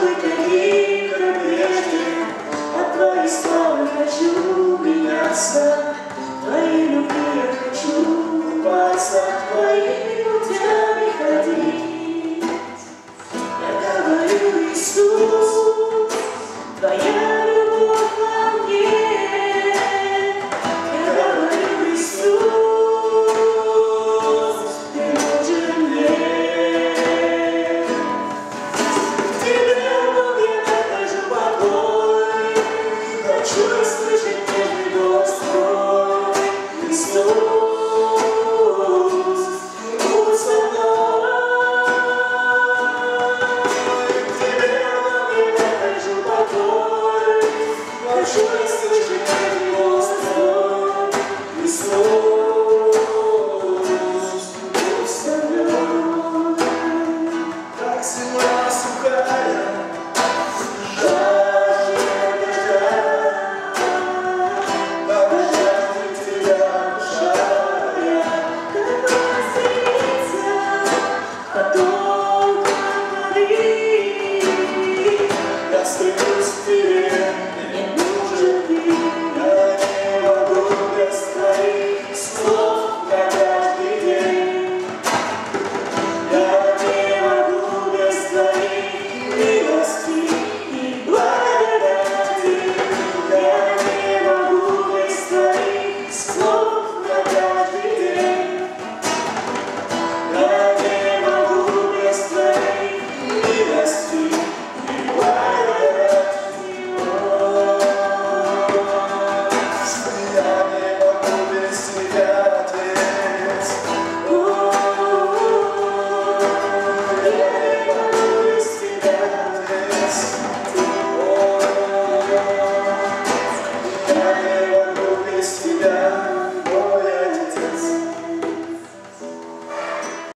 быть таким, как прежде, от твоих слов не хочу меняться. Твоей любви я хочу купаться, твоими путями ходить. Я говорю, Иисус, твоя любовь во мне. Я говорю, Иисус, ты нужен мне. В тебе, Бог, я нахожу покой. Хочу слышать нежный голос твой. Иисус, будь со мной. В тебе, Бог, я нахожу покой. Хочу слышать нежный голос твой. Иисус, будь со мной. Как земля сухая,